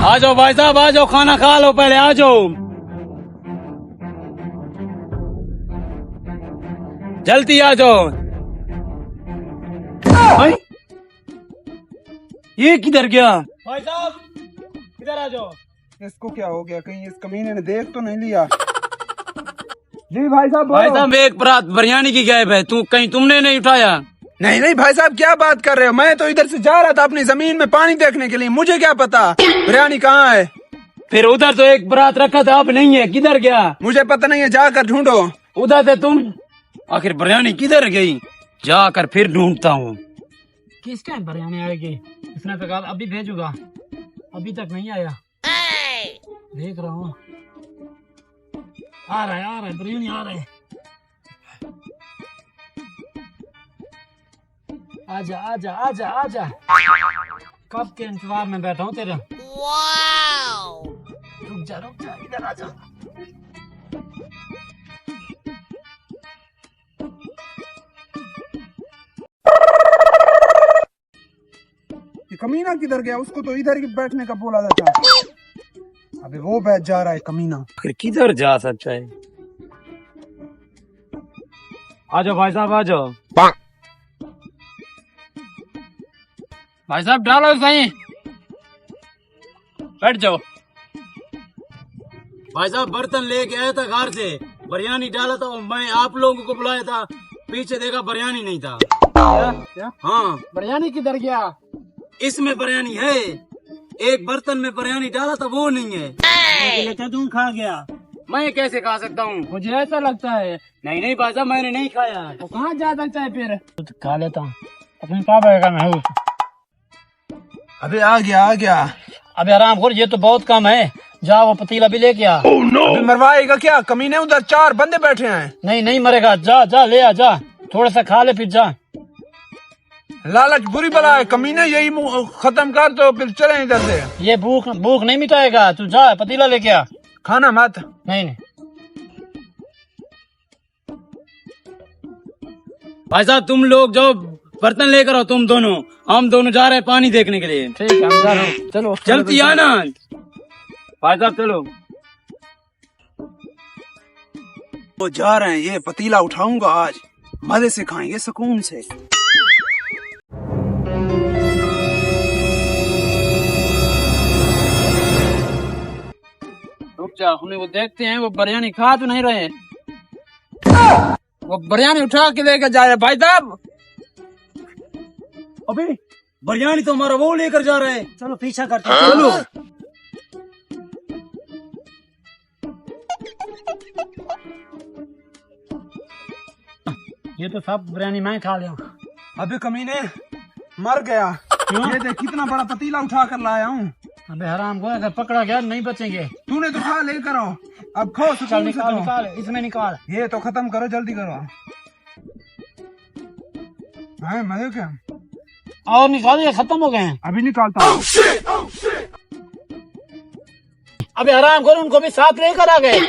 आ जाओ भाई साहब, आ जाओ, खाना खा लो, पहले आ जाओ, जल्दी आ जाओ। भाई ये किधर गया? भाई साहब किधर आ जाओ। इसको क्या हो गया? कहीं इस कमीने ने देख तो नहीं लिया? जी भाई साहब भाई साहब एक परात बिरयानी की गायब है, तू कहीं तुमने नहीं उठाया? नहीं नहीं भाई साहब, क्या बात कर रहे हो? मैं तो इधर से जा रहा था अपनी जमीन में पानी देखने के लिए, मुझे क्या पता बिरयानी कहाँ है। फिर उधर तो एक बरात रखा था, अब नहीं है, किधर गया? मुझे पता नहीं है, जाकर ढूंढो। उधर से तुम, आखिर बिरयानी किधर गई? जाकर फिर ढूंढता हूँ। किस टाइम बिरयानी आएगी? इसने तो कहा अभी भेजूंगा, अभी तक नहीं आया। देख रहा हूँ, आ रहा है बिरयानी आ रहा है। आजा आजा आजा आजा, कब के इंतजार में बैठा हूँ तेरा। रुक जा इधर आजा। ये कमीना किधर गया? उसको तो इधर ही बैठने का बोला था। अबे वो बैठ जा रहा है कमीना। आखिर किधर जा सकता है? आ जाओ भाई साहब, आ जाओ। भाई साहब डालो सही, बैठ जाओ। भाई साहब बर्तन लेके आया था घर से, बिरयानी डाला था, मैं आप लोगों को बुलाया था, पीछे देखा बिरयानी नहीं था। क्या? हाँ, बिरयानी किधर गया? इसमें बिरयानी है, एक बर्तन में बिरयानी डाला था वो नहीं है। लेकर तुम खा गया? मैं कैसे खा सकता हूँ? मुझे ऐसा लगता है। नहीं भाई साहब, मैंने नहीं खाया। तो कहाँ जा सकता है फिर? तो खा लेता हूँ, अपने कहा बैठा मैं हूँ। अबे आ गया। अबे आराम कर, ये तो बहुत कम है, जा वो पतीला भी लेके आ। अबे मरवाएगा क्या? कमीने उधर 4 बंदे बैठे हैं। नहीं मरेगा, जा ले आ, जा थोड़ा सा खा ले फिर जा। लालच बुरी बला है, कमीने यही खत्म कर तो फिर चले इधर से। ये भूख नहीं मिटाएगा, तू जा पतीला लेके आ। खाना मत। नहीं भाई साहब तुम लोग जाओ, बर्तन लेकर आओ, तुम दोनों, हम दोनों जा रहे हैं पानी देखने के लिए। ठीक है, हम जा रहे हैं, चलो जल्दी आना। भाई साहब चलो। वो जा रहे हैं, ये पतीला उठाऊंगा आज, मजे से खाएंगे सुकून से। रुक जा, हमें वो देखते हैं, वो बिरयानी खा तो नहीं रहे। वो बिरयानी उठा के लेकर जा रहे भाई साहब। अबे बिरयानी तो हमारा वो लेकर जा रहे हैं। चलो पीछा करते हैं, चलो। ये तो सब बिरयानी मैं खा लिया। अबे कमीने मर गया। ये देख कितना बड़ा पतीला उठा कर लाया हूँ। अबे हराम को, अगर पकड़ा गया नहीं बचेंगे। तूने तो खा लेकर आओ, अब खाओ सुकून से। निकाल इसमें निकाल। ये तो खत्म करो, जल्दी करो। है मजे क्या? और निकाल, ये खत्म हो गए हैं। अभी निकालता हूँ। अबे हराम करो, उनको भी साथ लेकर आ गए।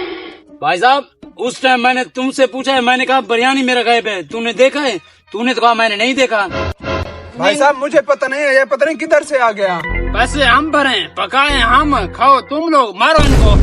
भाई साहब उस टाइम मैंने तुमसे पूछा है, मैंने कहा बिरयानी मेरा गायब है, तूने देखा है? तूने तो कहा मैंने नहीं देखा। भाई साहब मुझे पता नहीं है, ये पता नहीं किधर से आ गया। पैसे हम भरे, पकाए हम, खाओ तुम लोग, मारो इनको।